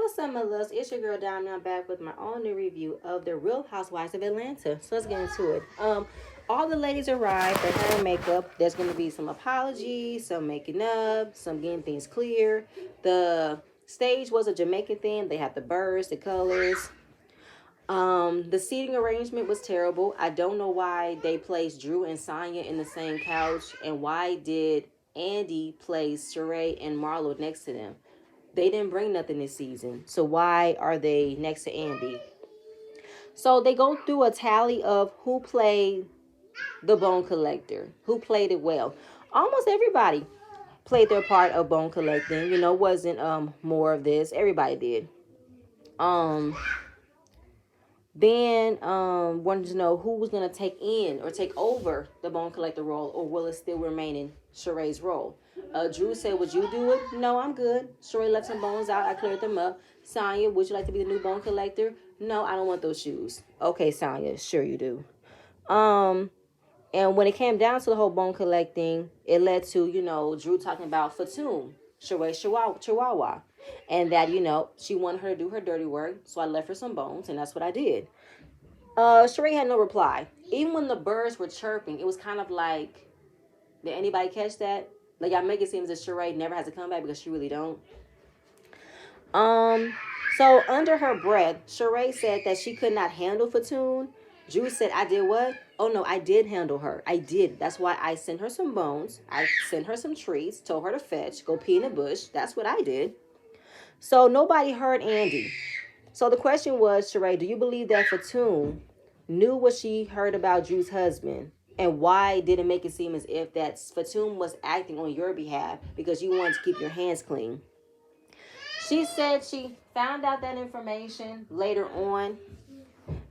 What's up, my loves? It's your girl Diamond. I'm back with my own new review of the Real Housewives of Atlanta. So let's get into it. All the ladies arrived for hair and makeup. There's gonna be some apologies, some making up, some getting things clear. The stage was a Jamaican theme. They had the birds, the colors. The seating arrangement was terrible. I don't know why they placed Drew and Sonya in the same couch, and why did Andy place Sheree and Marlo next to them? They didn't bring nothing this season. So why are they next to Andy? So they go through a tally of who played the Bone Collector, who played it well. Almost everybody played their part of bone collecting. Wasn't more of this. Everybody did. Um then wanted to know who was gonna take in or take over the bone collector role, or will it still remain in Sheree's role? Drew said, "Would you do it?" "No, I'm good." Sheree left some bones out. I cleared them up. Sonya, "Would you like to be the new bone collector?" "No, I don't want those shoes." "Okay, Sonya, sure you do." And when it came down to the whole bone collecting, it led to, Drew talking about Fatum, Sheree Chihuahua. And that, she wanted her to do her dirty work. So I left her some bones, and that's what I did. Sheree had no reply. Even when the birds were chirping, it was kind of like, did anybody catch that? Like, y'all make it seem as if Sheree never has a comeback, because she really don't. So under her breath, Sheree said that she could not handle Fatum. Drew said, "I did what?" "Oh no, I did handle her. I did. That's why I sent her some bones. I sent her some treats, told her to fetch, go pee in the bush. That's what I did." So nobody heard Andy. So the question was, Sheree, do you believe that Fatum knew what she heard about Drew's husband? And why did it make it seem as if that Fatum was acting on your behalf because you wanted to keep your hands clean? She said she found out that information later on,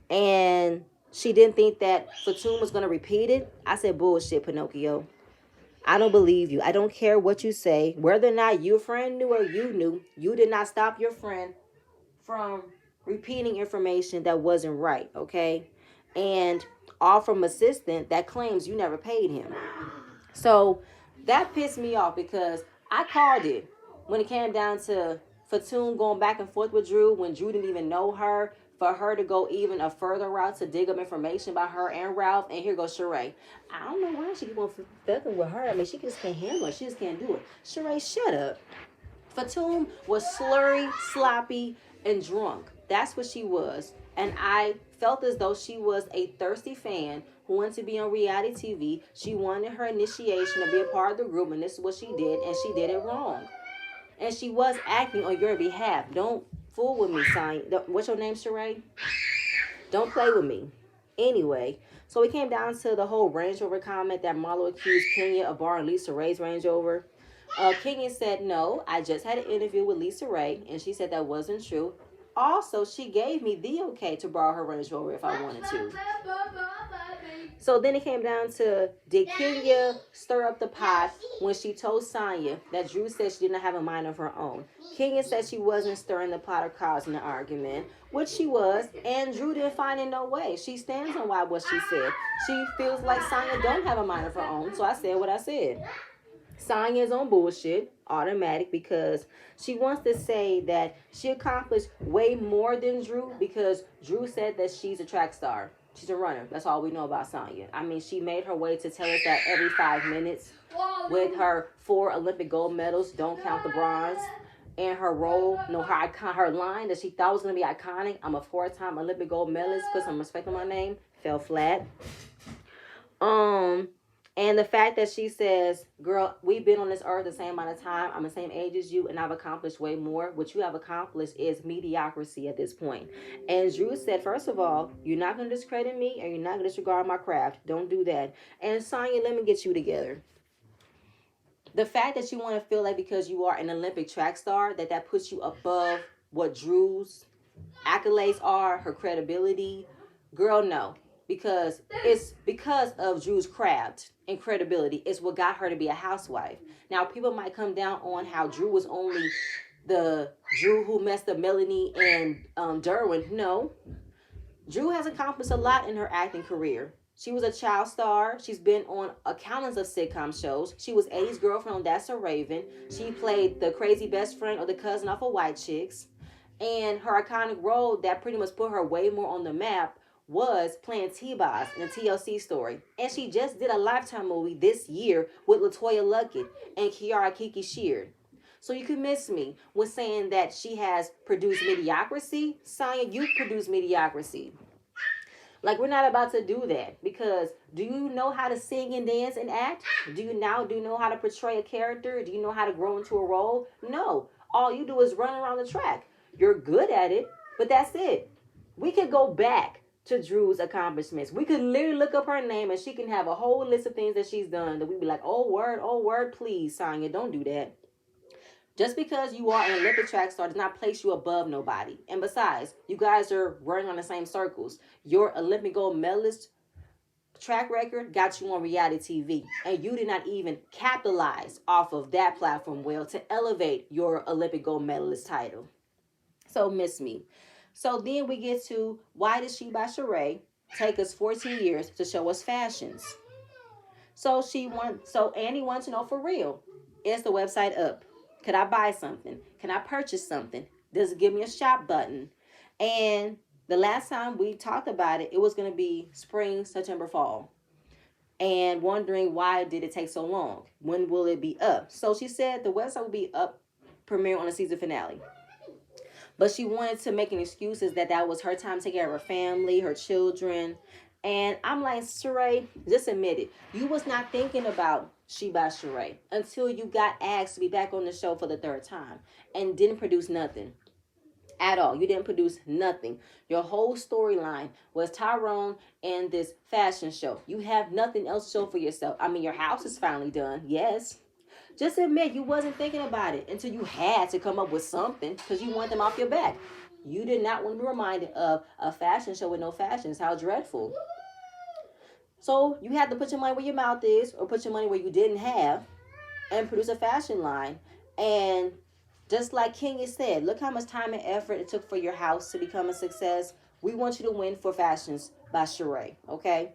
and she didn't think that Fatum was going to repeat it. I said, bullshit, Pinocchio. I don't believe you. I don't care what you say. Whether or not your friend knew or you knew, you did not stop your friend from repeating information that wasn't right, okay? And all from assistant that claims you never paid him. So that pissed me off, because I called it when it came down to Fatum going back and forth with Drew when Drew didn't even know her, for her to go even a further route to dig up information about her and Ralph. And here goes Sheree. I don't know why she keep on fucking with her. I mean, she just can't handle it. She just can't do it. Sheree, shut up. Fatum was slurry, sloppy, and drunk. That's what she was. And I felt as though she was a thirsty fan who wanted to be on reality TV. She wanted her initiation to be a part of the group, and this is what she did, and she did it wrong. And she was acting on your behalf. Don't fool with me, Sonya. What's your name, Sheree? Don't play with me. Anyway, so we came down to the whole Range Rover comment that Marlo accused Kenya of borrowing Lisa Ray's Range Rover. Kenya said, "No, I just had an interview with Lisa Ray, and she said that wasn't true. Also, she gave me the okay to borrow her Range Rover if I wanted to." So then it came down to, did Kenya stir up the pot when she told Sonya that Drew said she did not have a mind of her own? Kenya said she wasn't stirring the pot or causing the argument, which she was, and Drew didn't find in no way. She stands on what she said. She feels like Sonya don't have a mind of her own, so I said what I said. Sonya's on bullshit, automatic, because she wants to say that she accomplished way more than Drew, because Drew said that she's a track star. She's a runner. That's all we know about Sonya. I mean, she made her way to tell us that every 5 minutes with her 4 Olympic gold medals, don't count the bronze, and her role, her line that she thought was going to be iconic. I'm a 4-time Olympic gold medalist. Put some respect on my name. Fell flat. And the fact that she says, "Girl, we've been on this earth the same amount of time. I'm the same age as you, and I've accomplished way more. What you have accomplished is mediocrity at this point." And Drew said, "First of all, you're not going to discredit me, and you're not going to disregard my craft. Don't do that. And Sonya, let me get you together." The fact that you want to feel like because you are an Olympic track star, that puts you above what Drew's accolades are, her credibility. Girl, no. Because it's because of Drew's craft and credibility. It's what got her to be a housewife. Now, people might come down on how Drew was only the Drew who messed up Melanie and Derwin. No. Drew has accomplished a lot in her acting career. She was a child star. She's been on a countless of sitcom shows. She was Eddie's girlfriend on That's a Raven. She played the crazy best friend or the cousin off of White Chicks. And her iconic role that pretty much put her way more on the map was playing T-Boz in a TLC story. And she just did a Lifetime movie this year with LaToya Luckett and Kiara Kiki Sheard. So you can miss me with saying that she has produced mediocrity. Sonya, you produced mediocrity. Like, we're not about to do that, because do you know how to sing and dance and act? Do you know how to portray a character? Do you know how to grow into a role? No. All you do is run around the track. You're good at it, but that's it. We could go back to Drew's accomplishments. We could literally look up her name and she can have a whole list of things that she's done that we'd be like, oh word, please, Sonya, don't do that. Just because you are an Olympic track star does not place you above nobody. And besides, you guys are running on the same circles. Your Olympic gold medalist track record got you on reality TV. And you did not even capitalize off of that platform well to elevate your Olympic gold medalist title. So miss me. So then we get to, why did She by Sheree take us 14 years to show us fashions? So Annie wants to know, for real, is the website up? Could I buy something? Can I purchase something? Does it give me a shop button? And the last time we talked about it, it was going to be spring, September, fall. And wondering, why did it take so long? When will it be up? So she said the website will be up, premiere on the season finale. But she wanted to make an excuses that was her time to take care of her family, her children. And I'm like, Sheree, just admit it. You was not thinking about She by Sheree until you got asked to be back on the show for the third time and didn't produce nothing at all. You didn't produce nothing. Your whole storyline was Tyrone and this fashion show. You have nothing else to show for yourself. I mean, your house is finally done. Yes. Just admit you wasn't thinking about it until you had to come up with something because you want them off your back. You did not want to be reminded of a fashion show with no fashions. How dreadful. So you had to put your money where your mouth is, or put your money where you didn't have, and produce a fashion line. And just like Kenya said, look how much time and effort it took for your house to become a success. We want you to win for Fashions by Sheree, okay?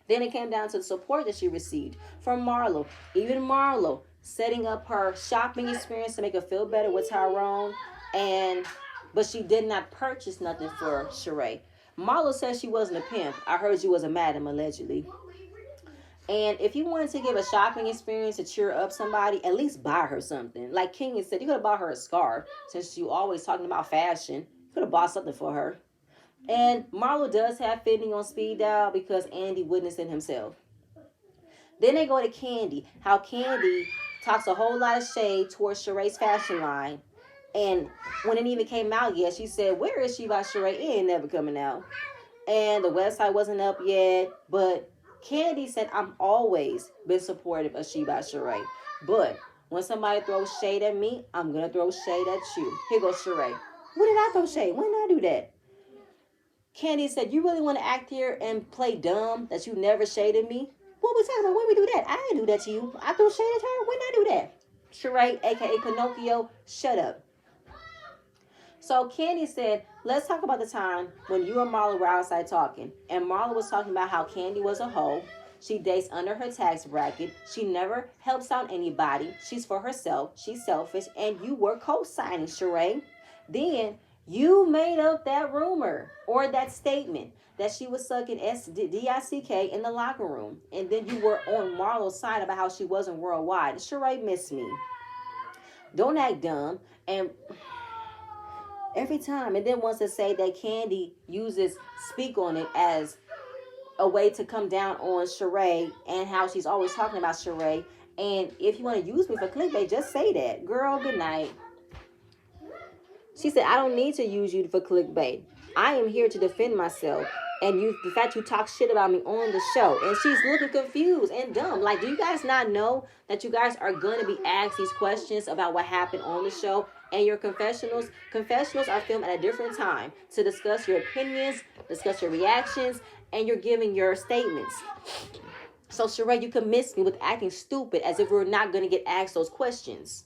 Then it came down to the support that she received from Marlo. Even Marlo setting up her shopping experience to make her feel better with Tyrone. But she did not purchase nothing for Sheree. Marlo says she wasn't a pimp. I heard she was a madam, allegedly. And if you wanted to give a shopping experience to cheer up somebody, at least buy her something. Like Kenya said, you could have bought her a scarf. Since you always talking about fashion, you could have bought something for her. And Marlo does have fitting on speed dial because Andy witnessed it himself. Then they go to Candy. How Candy talks a whole lot of shade towards Sheree's fashion line. And when it even came out yet, she said, where is She by Sheree? It ain't never coming out. And the website wasn't up yet. But Candy said, I'm always been supportive of She by Sheree. But when somebody throws shade at me, I'm going to throw shade at you. Here goes Sheree. When did I throw shade? When did I do that? Candy said, you really want to act here and play dumb that you never shaded me? What we talking about? When we do that? I didn't do that to you. I threw shade at her? When did I do that? Sheree, a.k.a. Pinocchio, shut up. So Candy said, let's talk about the time when you and Marlo were outside talking. And Marlo was talking about how Candy was a hoe. She dates under her tax bracket. She never helps out anybody. She's for herself. She's selfish. And you were co-signing, Sheree. Then you made up that rumor or that statement that she was sucking D-I-C-K in the locker room. And then you were on Marlo's side about how she wasn't worldwide. Sheree missed me. Don't act dumb. And every time. And then wants to say that Candy uses Speak On It as a way to come down on Sheree and how she's always talking about Sheree. And if you want to use me for clickbait, just say that. Girl, good night. She said, I don't need to use you for clickbait. I am here to defend myself. And the fact you talk shit about me on the show. And she's looking confused and dumb. Like, do you guys not know that you guys are going to be asked these questions about what happened on the show? And your confessionals are filmed at a different time to discuss your opinions, discuss your reactions, and you're giving your statements. So, Sheree, you can miss me with acting stupid as if we're not going to get asked those questions.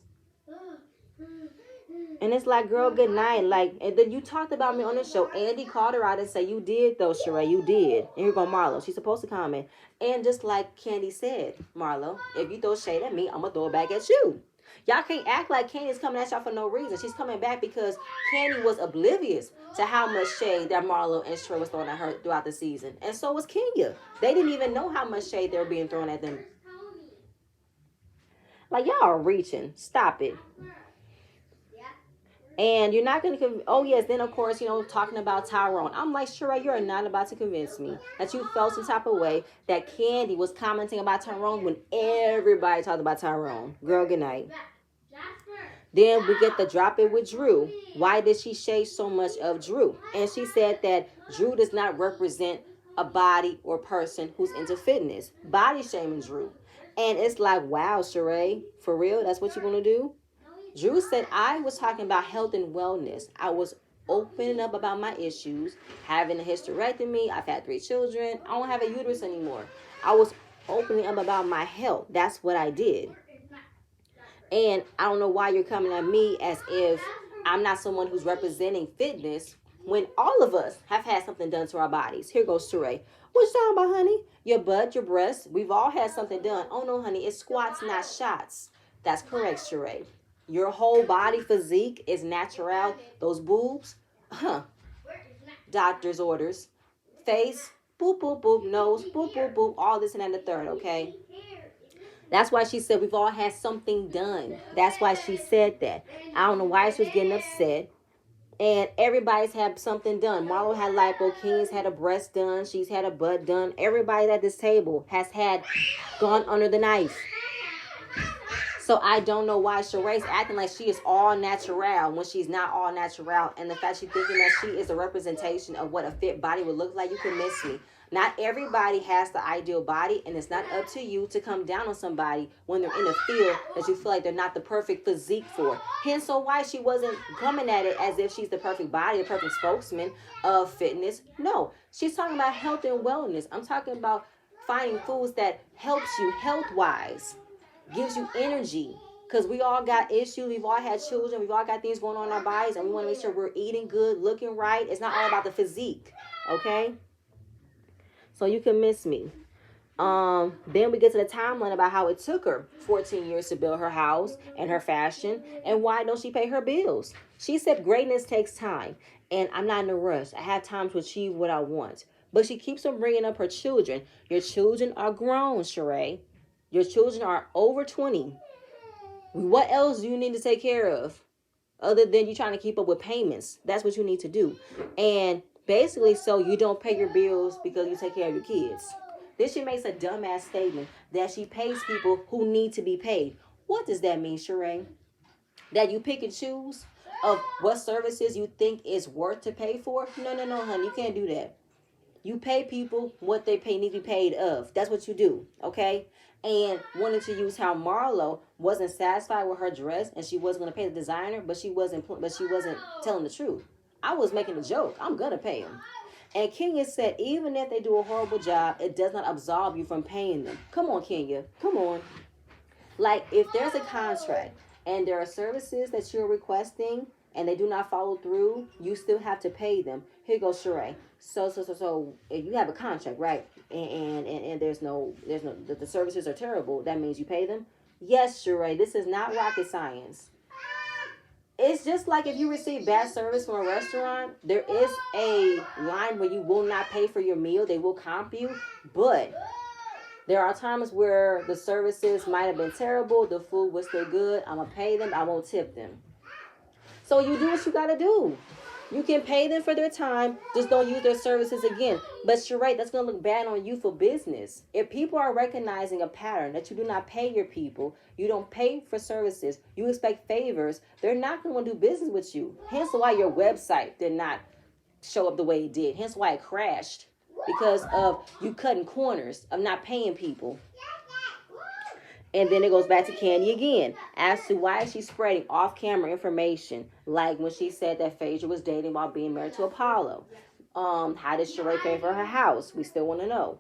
And it's like, girl, good night. Like, and then you talked about me on the show. Andy called her out and said, you did though, Sheree, you did. And here go Marlo. She's supposed to comment. And just like Candy said, Marlo, if you throw shade at me, I'm going to throw it back at you. Y'all can't act like Candy's coming at y'all for no reason. She's coming back because Candy was oblivious to how much shade that Marlo and Sheree was throwing at her throughout the season. And so was Kenya. They didn't even know how much shade they were being thrown at them. Like, y'all are reaching. Stop it. And you're not going to, oh yes, then of course, talking about Tyrone. I'm like, Sheree, you're not about to convince me that you felt some type of way that Candy was commenting about Tyrone when everybody talked about Tyrone. Girl, good night. Then we get the drop it with Drew. Why did she shade so much of Drew? And she said that Drew does not represent a body or person who's into fitness. Body shaming Drew. And it's like, wow, Sheree, for real? That's what you're going to do? Drew said, I was talking about health and wellness. I was opening up about my issues, having a hysterectomy. I've had 3 children. I don't have a uterus anymore. I was opening up about my health. That's what I did. And I don't know why you're coming at me as if I'm not someone who's representing fitness when all of us have had something done to our bodies. Here goes Sheree. What you talking about, honey? Your butt, your breasts. We've all had something done. Oh, no, honey. It's squats, not shots. That's correct, Sheree. Your whole body physique is natural. Those boobs, doctor's orders. Face, boop, boop, boop. Nose, boop, boop, boop. All this and that and the third, okay? That's why she said we've all had something done. That's why she said that. I don't know why she was getting upset. And everybody's had something done. Marlo had lipo. King's had a breast done. She's had a butt done. Everybody at this table has had gone under the knife. So I don't know why Sheree's acting like she is all natural when she's not all natural. And the fact she's thinking that she is a representation of what a fit body would look like, you can miss me. Not everybody has the ideal body, and it's not up to you to come down on somebody when they're in a field that you feel like they're not the perfect physique for. Hence, so why she wasn't coming at it as if she's the perfect body, the perfect spokesman of fitness. No, she's talking about health and wellness. I'm talking about finding foods that helps you health-wise, gives you energy. Because we all got issues. We've all had children. We've all got things going on in our bodies, and we want to make sure we're eating good, looking right. It's not all about the physique, okay? So you can miss me. Then we get to the timeline about how it took her 14 years to build her house and her fashion, and why don't she pay her bills? She said greatness takes time, and I'm not in a rush. I have time to achieve what I want. But she keeps on bringing up her children. Your children are grown, Sheree. Your children are over 20. What else do you need to take care of other than you trying to keep up with payments? That's what you need to do. And basically, so you don't pay your bills because you take care of your kids. Then she makes a dumbass statement that she pays people who need to be paid. What does that mean, Sheree? That you pick and choose of what services you think is worth to pay for? No, honey, you can't do that. You pay people what they need to be paid of. That's what you do, okay? And wanted to use how Marlo wasn't satisfied with her dress and she wasn't going to pay the designer, but she wasn't telling the truth. I was making a joke. I'm going to pay him. And Kenya said, even if they do a horrible job, it does not absolve you from paying them. Come on, Kenya. Come on. Like, if there's a contract and there are services that you're requesting and they do not follow through, you still have to pay them. Here goes Sheree. So if you have a contract, right? And there's no the services are terrible, that means you pay them? Yes, Sheree, this is not rocket science. It's just like if you receive bad service from a restaurant, there is a line where you will not pay for your meal. They will comp you, but there are times where the services might have been terrible. The food was still good. I'm going to pay them. I won't tip them. So you do what you got to do. You can pay them for their time. Just don't use their services again. But you're right. That's going to look bad on you for business. If people are recognizing a pattern that you do not pay your people, you don't pay for services, you expect favors, they're not going to want to do business with you. Hence why your website did not show up the way it did. Hence why it crashed. Because of you cutting corners of not paying people. And then it goes back to Candy again as to why she's spreading off-camera information, like when she said that Phaedra was dating while being married to Apollo. How did Sheree pay for her house? We still want to know.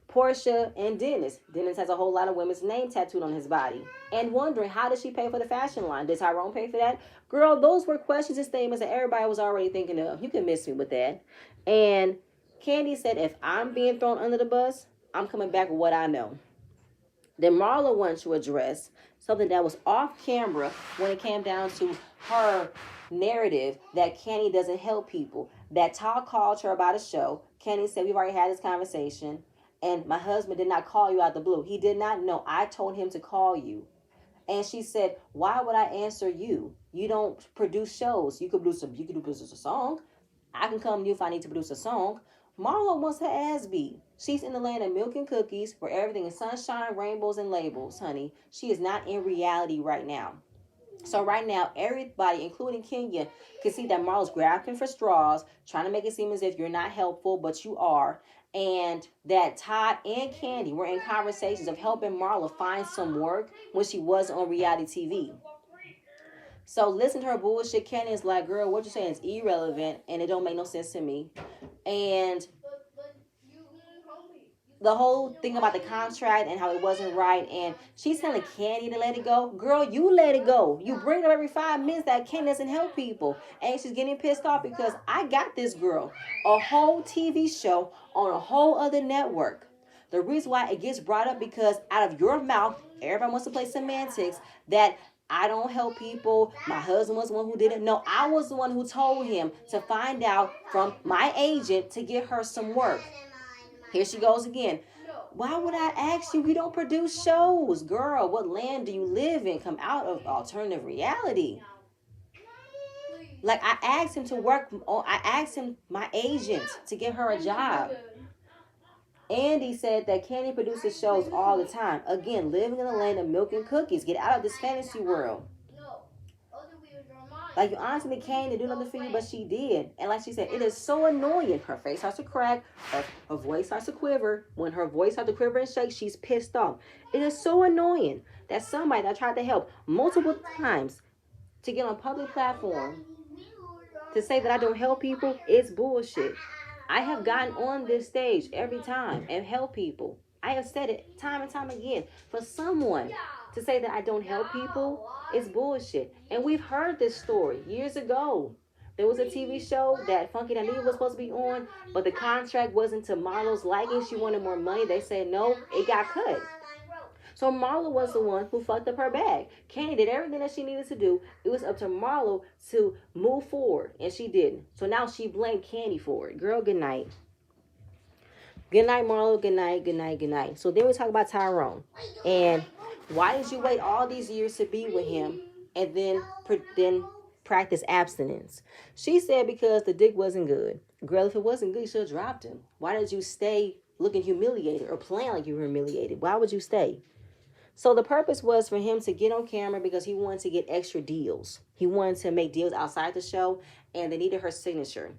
Portia and Dennis. Dennis has a whole lot of women's name tattooed on his body. And wondering, how did she pay for the fashion line? Did Tyrone pay for that? Girl, those were questions and statements that everybody was already thinking of. You can miss me with that. And Candy said, if I'm being thrown under the bus, I'm coming back with what I know. Then Marla wanted to address something that was off camera when it came down to her narrative that Kenny doesn't help people. That Todd called her about a show. Kenny said, we've already had this conversation, and my husband did not call you out the blue. He did not know. I told him to call you. And she said, why would I answer you? You don't produce shows. You could produce a song. I can come to you if I need to produce a song. Marlo wants her ass beat. She's in the land of milk and cookies where everything is sunshine, rainbows, and labels, honey. She is not in reality right now. So right now, everybody, including Kenya, can see that Marlo's grasping for straws, trying to make it seem as if you're not helpful, but you are. And that Todd and Candy were in conversations of helping Marlo find some work when she was on reality TV. So listen to her bullshit. Candy is like, girl, what you saying is irrelevant and it don't make no sense to me. And the whole thing about the contract and how it wasn't right, and she's telling Candy to let it go. Girl, you let it go. You bring it up every 5 minutes that Candy doesn't help people, and she's getting pissed off because I got this girl a whole TV show on a whole other network. The reason why it gets brought up because out of your mouth, everybody wants to play semantics that I don't help people. My husband was the one who did it. No, I was the one who told him to find out from my agent to get her some work. Here she goes again. Why would I ask you? We don't produce shows. Girl, what land do you live in? Come out of alternative reality. Like, I asked him to work on, I asked him, my agent, to get her a job. Andy said that Candy produces shows all the time. Again, living in the land of milk and cookies. Get out of this fantasy world. Like, you honestly came to do nothing for you, but she did. And like she said, it is so annoying. Her face starts to crack. Her voice starts to quiver. When her voice starts to quiver and shake, she's pissed off. It is so annoying that somebody that tried to help multiple times to get on a public platform to say that I don't help people is bullshit. I have gotten on this stage every time and help people. I have said it time and time again. For someone to say that I don't help people is bullshit. And we've heard this story years ago. There was a TV show that Funky Danita was supposed to be on, but the contract wasn't to Marlo's liking. She wanted more money. They said no, it got cut. So Marlo was the one who fucked up her bag. Candy did everything that she needed to do. It was up to Marlo to move forward, and she didn't. So now she blamed Candy for it. Girl, good night. Good night, Marlo. Good night, good night, good night. So then we talk about Tyrone. And why did you wait all these years to be with him and then practice abstinence? She said because the dick wasn't good. Girl, if it wasn't good, you should have dropped him. Why did you stay looking humiliated or playing like you were humiliated? Why would you stay? So the purpose was for him to get on camera because he wanted to get extra deals. He wanted to make deals outside the show, and they needed her signature.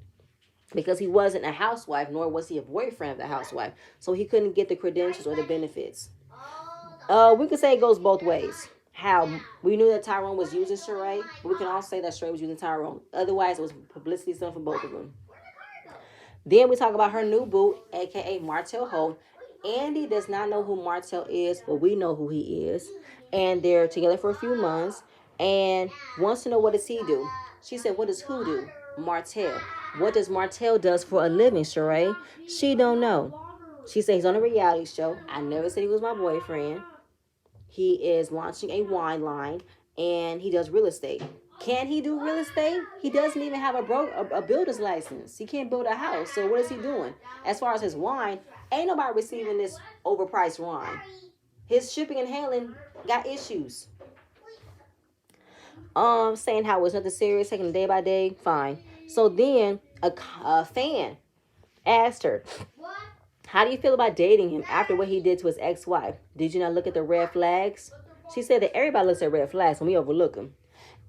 Because he wasn't a housewife, nor was he a boyfriend of the housewife. So he couldn't get the credentials or the benefits. We could say it goes both ways. How we knew that Tyrone was using Sheree, but we can also say that Sheree was using Tyrone. Otherwise, it was publicity stuff for both of them. Then we talk about her new boo, a.k.a. Martell Holt. Andy does not know who Martell is, but we know who he is. And they're together for a few months and wants to know what does he do. She said, what does who do? Martell. What does Martell does for a living, Sheree? She don't know. She said he's on a reality show. I never said he was my boyfriend. He is launching a wine line and he does real estate. Can he do real estate? He doesn't even have a builder's license. He can't build a house. So what is he doing? As far as his wine, ain't nobody receiving this overpriced wine. His shipping and handling got issues. Saying how it's nothing serious, taking it day by day, fine. So then a fan asked her, how do you feel about dating him after what he did to his ex-wife? Did you not look at the red flags? She said that everybody looks at red flags when we overlook them.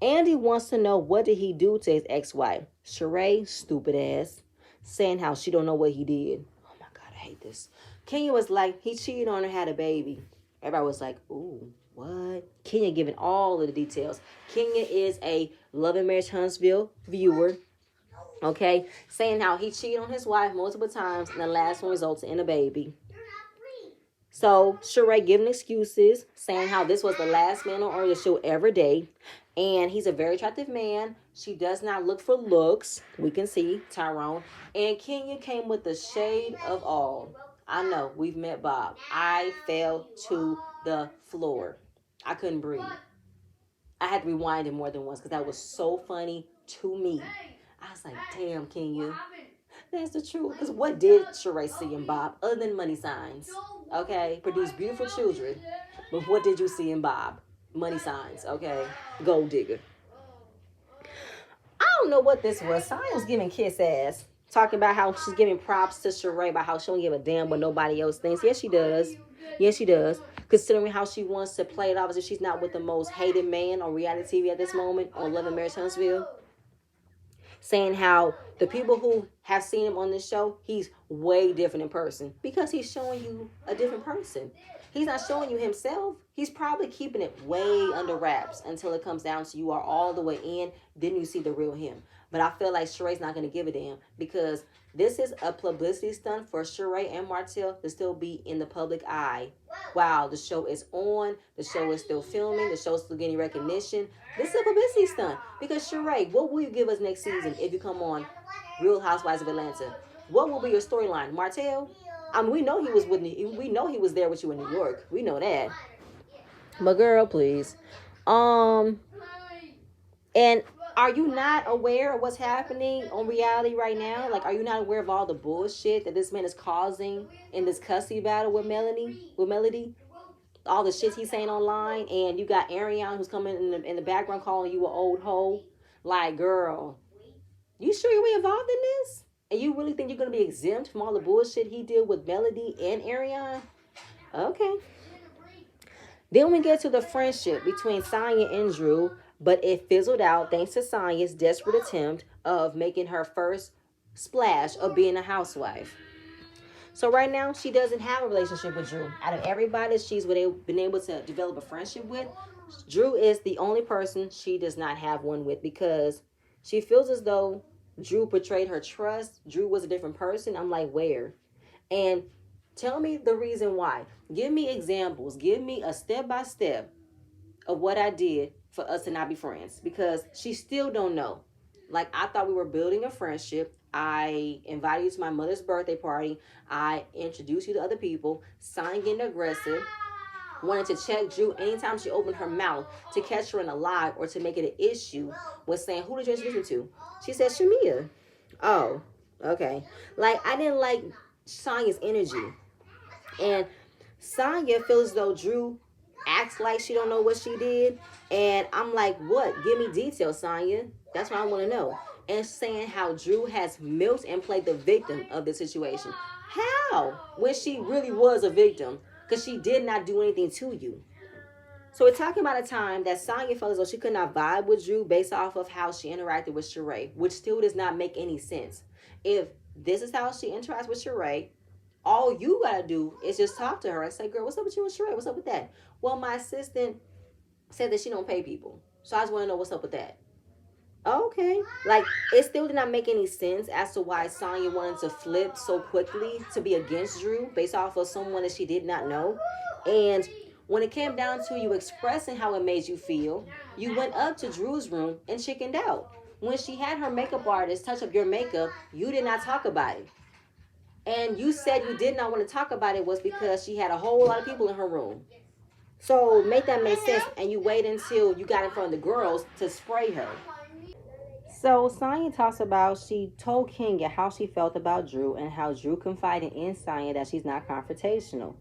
Andy wants to know what did he do to his ex-wife. Sheree, stupid ass, saying how she don't know what he did. Oh my God, I hate this. Kenya was like, he cheated on her, had a baby. Everybody was like, ooh, what? Kenya giving all of the details. Kenya is a Love and Marriage Huntsville viewer. Okay, saying how he cheated on his wife multiple times and the last one results in a baby. So Sheree giving excuses, saying how this was the last man on earth that she'll ever date. And he's a very attractive man. She does not look for looks. We can see Tyrone. And Kenya came with the shade of all. I know, we've met Bob. I fell to the floor. I couldn't breathe. I had to rewind it more than once because that was so funny to me. I was like, damn, Kenya. That's the truth. Because what did Sheree see in Bob other than money signs? Okay, produce beautiful children. But what did you see in Bob? Money signs, okay? Gold digger. I don't know what this was. Sonya was giving kiss ass. Talking about how she's giving props to Sheree about how she don't give a damn what nobody else thinks. Yes, she does. Yes, she does. Considering how she wants to play it off as if she's not with the most hated man on reality TV at this moment on Love and Marriage Huntsville. Saying how the people who have seen him on this show, he's way different in person because he's showing you a different person. He's not showing you himself. He's probably keeping it way under wraps until it comes down to you are all the way in. Then you see the real him. But I feel like Sheree's not going to give a damn because this is a publicity stunt for Sheree and Martell to still be in the public eye. Wow, the show is on. The show is still filming. The show's still getting recognition. This is a publicity stunt because Sheree, what will you give us next season if you come on Real Housewives of Atlanta? What will be your storyline, Martell? I mean, we know he was with you. We know he was there with you in New York. We know that. But girl, please. And are you not aware of what's happening on reality right now? Like, are you not aware of all the bullshit that this man is causing in this custody battle with Melody? All the shit he's saying online, and you got Ariane who's coming in the background calling you an old hoe. Like, girl, you sure you ain't involved in this? And you really think you're gonna be exempt from all the bullshit he did with Melody and Ariane? Okay. Then we get to the friendship between Sonya and Drew, but it fizzled out thanks to Sonya's desperate attempt of making her first splash of being a housewife. So right now, she doesn't have a relationship with Drew. Out of everybody that she's been able to develop a friendship with, Drew is the only person she does not have one with because she feels as though Drew betrayed her trust. Drew was a different person. I'm like, where? And tell me the reason why. Give me examples. Give me a step-by-step of what I did for us to not be friends because she still don't know. Like, I thought we were building a friendship. I invited you to my mother's birthday party. I introduced you to other people. Sign getting aggressive. Wanted to check Drew anytime she opened her mouth to catch her in a lie or to make it an issue. Was saying, who did you introduce me to? She said, Shamia. Oh, okay. Like, I didn't like Sonya's energy. And Sonya feels as though Drew acts like she don't know what she did. And I'm like, what? Give me details, Sonya. That's what I want to know. And saying how Drew has milked and played the victim of the situation. How? When she really was a victim. Because she did not do anything to you. So we're talking about a time that Sonya felt as though she could not vibe with Drew based off of how she interacted with Sheree, which still does not make any sense. If this is how she interacts with Sheree, all you gotta do is just talk to her and say, girl, what's up with you and Sheree? What's up with that? Well, my assistant said that she don't pay people. So I just want to know what's up with that. Okay. Like, it still did not make any sense as to why Sonya wanted to flip so quickly to be against Drew based off of someone that she did not know. And when it came down to you expressing how it made you feel, you went up to Drew's room and chickened out. When she had her makeup artist touch up your makeup, you did not talk about it. And you said you did not want to talk about it was because she had a whole lot of people in her room. So make that make sense. And you wait until you got in front of the girls to spray her. So Sonya talks about she told Kenya how she felt about Drew and how Drew confided in Sonya that she's not confrontational.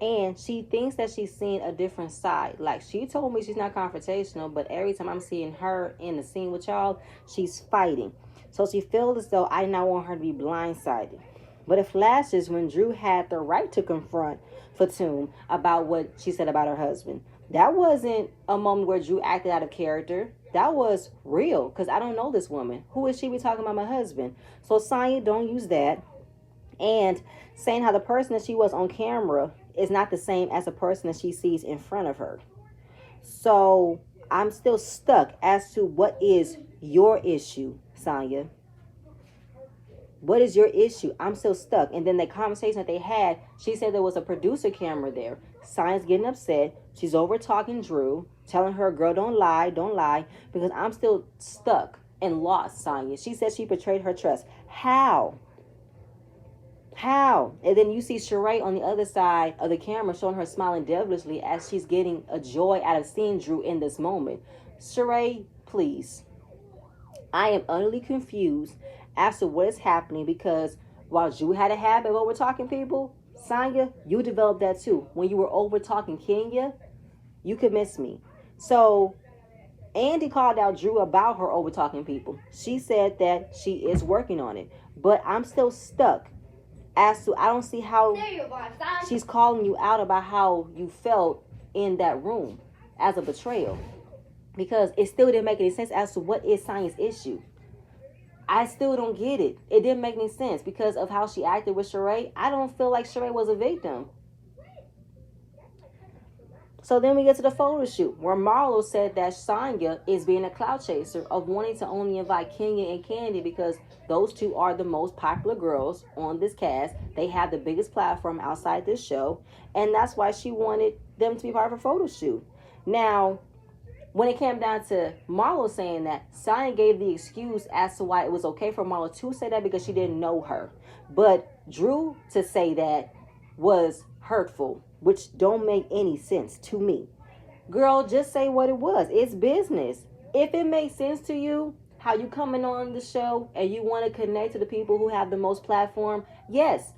And she thinks that she's seeing a different side. Like, she told me she's not confrontational, but every time I'm seeing her in the scene with y'all, she's fighting. So she feels as though I did not want her to be blindsided. But it flashes when Drew had the right to confront Fatum about what she said about her husband. That wasn't a moment where Drew acted out of character. That was real, because I don't know this woman. Who is she be talking about my husband? So Sonya, don't use that. And saying how the person that she was on camera is not the same as the person that she sees in front of her. So I'm still stuck as to what is your issue, Sonya. What is your issue? I'm still stuck. And then the conversation that they had, she said there was a producer camera there. Sonya's getting upset. She's over talking Drew, telling her, girl, don't lie, because I'm still stuck and lost, Sonya. She said she betrayed her trust. How? How? And then you see Sheree on the other side of the camera showing her smiling devilishly as she's getting a joy out of seeing Drew in this moment. Sheree, please. I am utterly confused as to what is happening because while Drew had a habit of over talking people, Sonya, you developed that too. When you were over talking Kenya, you could miss me. So Andy called out Drew about her over talking people. She said that she is working on it. But I'm still stuck as to I don't see how she's calling you out about how you felt in that room as a betrayal. Because it still didn't make any sense as to what is Sonya's issue. I still don't get it. It didn't make any sense because of how she acted with Sheree. I don't feel like Sheree was a victim. So then we get to the photo shoot where Marlo said that Sonya is being a clout chaser of wanting to only invite Kenya and Candy because those two are the most popular girls on this cast. They have the biggest platform outside this show. And that's why she wanted them to be part of her photo shoot. Now, when it came down to Marlo saying that, Sonya gave the excuse as to why it was okay for Marlo to say that because she didn't know her. But Drew to say that was hurtful, which don't make any sense to me. Girl, just say what it was. It's business. If it makes sense to you, how you coming on the show and you want to connect to the people who have the most platform, yes,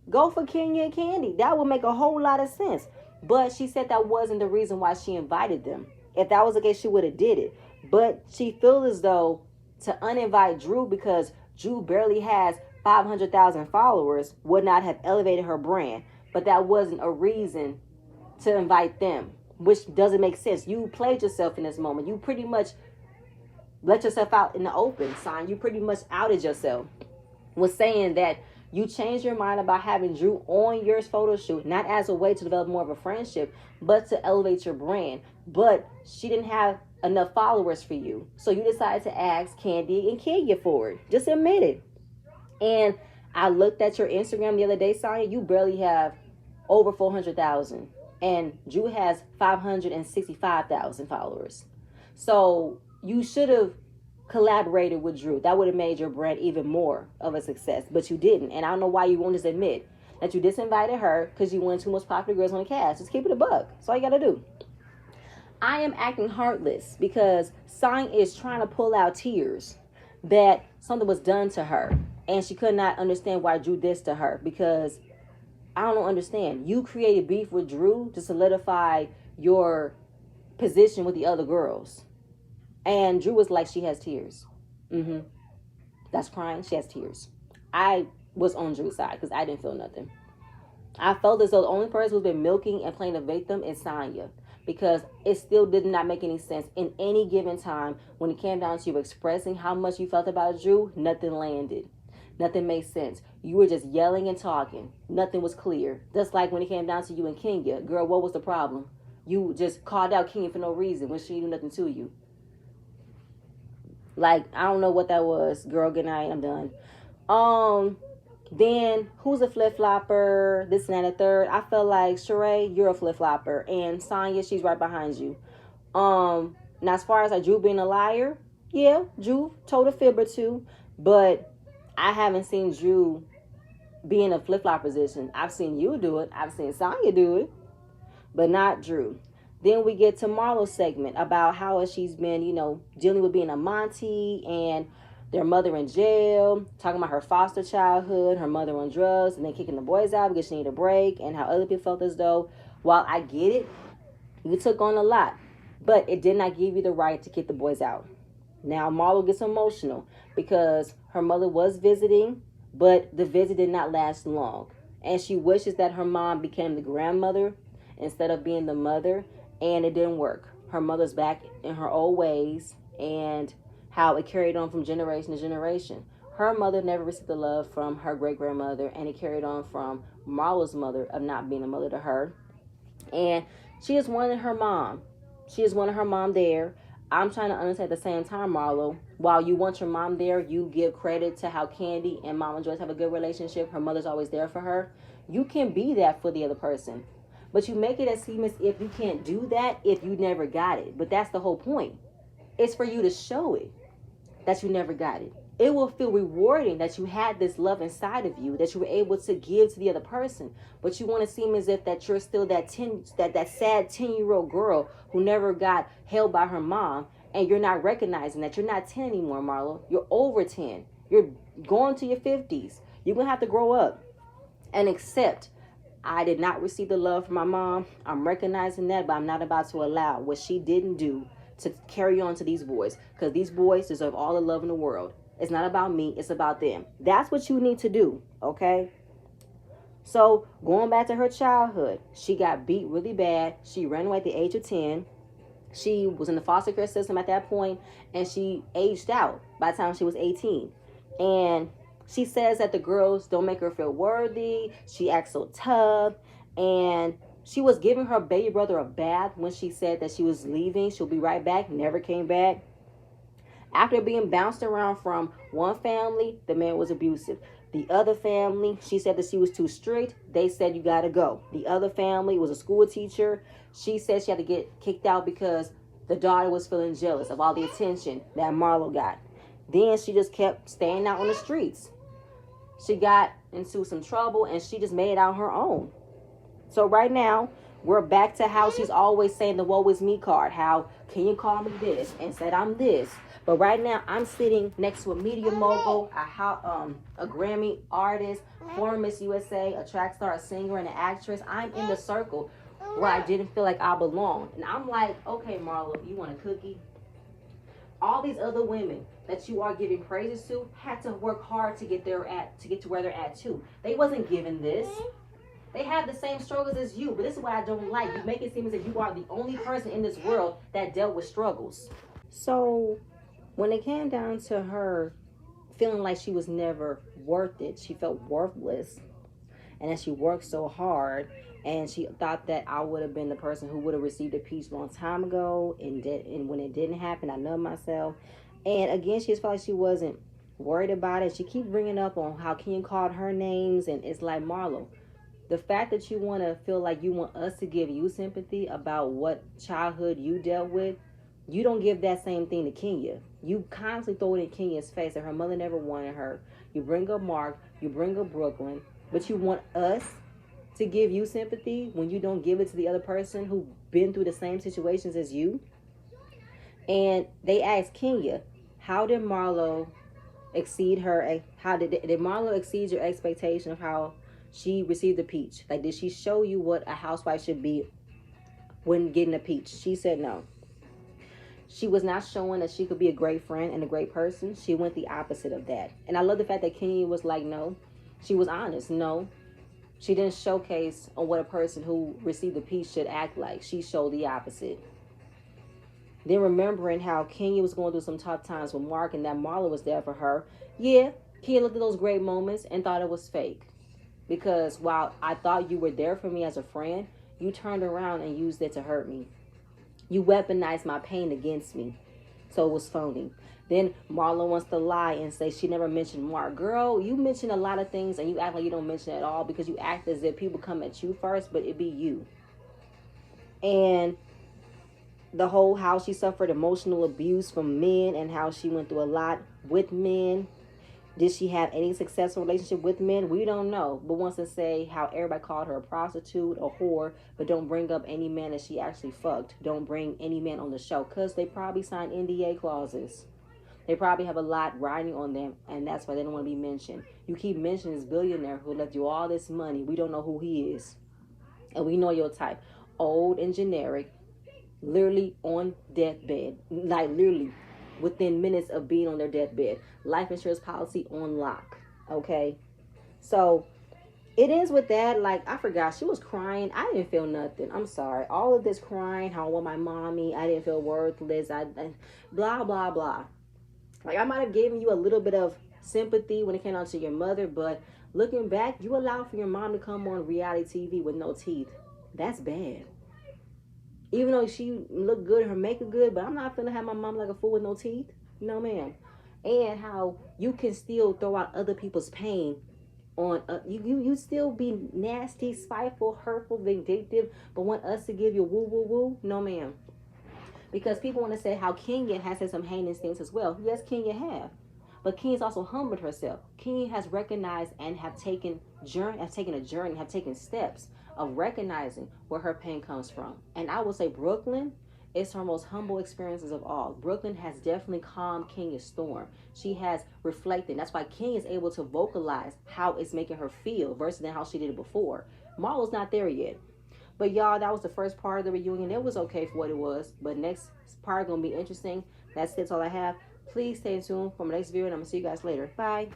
go for Kenya and Candy. That would make a whole lot of sense. But she said that wasn't the reason why she invited them. If that was the case, she would have did it. But she feels as though to uninvite Drew because Drew barely has 500,000 followers would not have elevated her brand. But that wasn't a reason to invite them, which doesn't make sense. You played yourself in this moment. You pretty much let yourself out in the open, son. You pretty much outed yourself. Was saying that you changed your mind about having Drew on your photo shoot, not as a way to develop more of a friendship, but to elevate your brand. But she didn't have enough followers for you. So you decided to ask Candy and Kenya for it. Just admit it. And I looked at your Instagram the other day, Sonya. You barely have over 400,000. And Drew has 565,000 followers. So you should have collaborated with Drew. That would have made your brand even more of a success. But you didn't. And I don't know why you won't just admit that you disinvited her because you wanted two most popular girls on the cast. Just keep it a buck. That's all you got to do. I am acting heartless because Sonya is trying to pull out tears that something was done to her. And she could not understand why Drew did this to her because I don't understand. You created beef with Drew to solidify your position with the other girls. And Drew was like, she has tears. That's crying. She has tears. I was on Drew's side because I didn't feel nothing. I felt as though the only person who's been milking and playing the victim is Sonya. Because it still did not make any sense in any given time when it came down to you expressing how much you felt about Drew, nothing landed. Nothing made sense. You were just yelling and talking. Nothing was clear. Just like when it came down to you and Kenya. Girl, what was the problem? You just called out Kenya for no reason when she didn't do nothing to you. Like, I don't know what that was. Girl, good night. I'm done. Then, who's a flip-flopper? This and that and the third. I felt like, Sheree, you're a flip-flopper. And Sonya, she's right behind you. Now, as far as like Drew being a liar, yeah, Drew told a fib or two. But I haven't seen Drew be in a flip-flop position. I've seen you do it. I've seen Sonya do it. But not Drew. Then we get to Marlo's segment about how she's been, dealing with being a Monty and their mother in jail, talking about her foster childhood, her mother on drugs, and then kicking the boys out because she needed a break, and how other people felt as though, while I get it, you took on a lot, but it did not give you the right to kick the boys out. Now, Marlo gets emotional because her mother was visiting, but the visit did not last long, and she wishes that her mom became the grandmother instead of being the mother, and it didn't work. Her mother's back in her old ways, and how it carried on from generation to generation. Her mother never received the love from her great-grandmother, and it carried on from Marlo's mother of not being a mother to her. And she just wanted her mom. She just wanted her mom there. I'm trying to understand at the same time, Marlo, while you want your mom there, you give credit to how Candy and Mama Joyce have a good relationship. Her mother's always there for her. You can be that for the other person. But you make it seem as if you can't do that if you never got it. But that's the whole point. It's for you to show it that you never got it. it will feel rewarding that you had this love inside of you that you were able to give to the other person. But you want to seem as if that you're still that sad 10-year-old girl who never got held by her mom, and you're not recognizing that you're not 10 anymore, Marlo. You're over 10. You're going to your 50s. You're going to have to grow up and accept, I did not receive the love from my mom. I'm recognizing that, but I'm not about to allow what she didn't do to carry on to these boys, because these boys deserve all the love in the world. It's not about me, it's about them. That's what you need to do, okay? So going back to her childhood, she got beat really bad. She ran away at the age of 10. She was in the foster care system at that point, and she aged out by the time she was 18. And she says that the girls don't make her feel worthy. She acts so tough. And she was giving her baby brother a bath when she said that she was leaving. She'll be right back. Never came back. After being bounced around from one family, the man was abusive. The other family, she said that she was too strict. They said, you got to go. The other family was a school teacher. She said she had to get kicked out because the daughter was feeling jealous of all the attention that Marlo got. Then she just kept staying out on the streets. She got into some trouble and she just made it out her own. So right now, we're back to how she's always saying the woe is me card. How can you call me this and said I'm this? But right now, I'm sitting next to a media mogul, a Grammy artist, former Miss USA, a track star, a singer, and an actress. I'm in the circle where I didn't feel like I belonged. And I'm like, okay, Marlo, you want a cookie? All these other women that you are giving praises to had to work hard to get to where they're at too. They wasn't given this. They have the same struggles as you, but this is what I don't like. You make it seem as if you are the only person in this world that dealt with struggles. So when it came down to her feeling like she was never worth it, she felt worthless, and that she worked so hard, and she thought that I would have been the person who would have received a peach long time ago, and when it didn't happen, I numbed myself. And again, she just felt like she wasn't worried about it. She keep bringing up on how Ken called her names, and it's like, Marlo, the fact that you want to feel like you want us to give you sympathy about what childhood you dealt with, you don't give that same thing to Kenya. You constantly throw it in Kenya's face that her mother never wanted her. You bring up Mark, you bring up Brooklyn, but you want us to give you sympathy when you don't give it to the other person who's been through the same situations as you. And they asked Kenya, how did Marlo exceed her? How did Marlo exceed your expectation of how she received the peach? Like, did she show you what a housewife should be when getting a peach? She said no. She was not showing that she could be a great friend and a great person. She went the opposite of that. And I love the fact that Kenya was like, no. She was honest. No. She didn't showcase on what a person who received the peach should act like. She showed the opposite. Then remembering how Kenya was going through some tough times with Mark and that Marlo was there for her. Yeah, Kenya looked at those great moments and thought it was fake. Because while I thought you were there for me as a friend, you turned around and used it to hurt me. You weaponized my pain against me. So it was phony. Then Marlo wants to lie and say she never mentioned Mark. Girl, you mention a lot of things and you act like you don't mention it at all because you act as if people come at you first, but it be you. And the whole how she suffered emotional abuse from men and how she went through a lot with men. Did she have any successful relationship with men? We don't know. But wants to say how everybody called her a prostitute, a whore, but don't bring up any man that she actually fucked. Don't bring any man on the show because they probably signed NDA clauses. They probably have a lot riding on them, and that's why they don't want to be mentioned. You keep mentioning this billionaire who left you all this money. We don't know who he is. And we know your type. Old and generic, literally on deathbed. Like literally within minutes of being on their deathbed. Life insurance policy on lock. Okay? So it is with that. Like, I forgot. She was crying. I didn't feel nothing. I'm sorry. All of this crying, how I want my mommy, I didn't feel worthless. I blah, blah, blah. Like, I might have given you a little bit of sympathy when it came down to your mother, but looking back, you allowed for your mom to come on reality TV with no teeth. That's bad. Even though she looked good, her makeup good, but I'm not finna have my mom like a fool with no teeth. No, ma'am. And how you can still throw out other people's pain on you still be nasty, spiteful, hurtful, vindictive, but want us to give you woo woo woo. No, ma'am. Because people want to say how Kenya has had some heinous things as well. Yes, Kenya have. But King has also humbled herself. King has recognized and have taken steps of recognizing where her pain comes from. And I would say Brooklyn is her most humble experiences of all. Brooklyn has definitely calmed King's storm. She has reflected. That's why King is able to vocalize how it's making her feel versus than how she did it before. Marlo's not there yet. But y'all, that was the first part of the reunion. It was okay for what it was. But next part gonna be interesting. That's all I have. Please stay tuned for my next video, and I'm gonna see you guys later. Bye.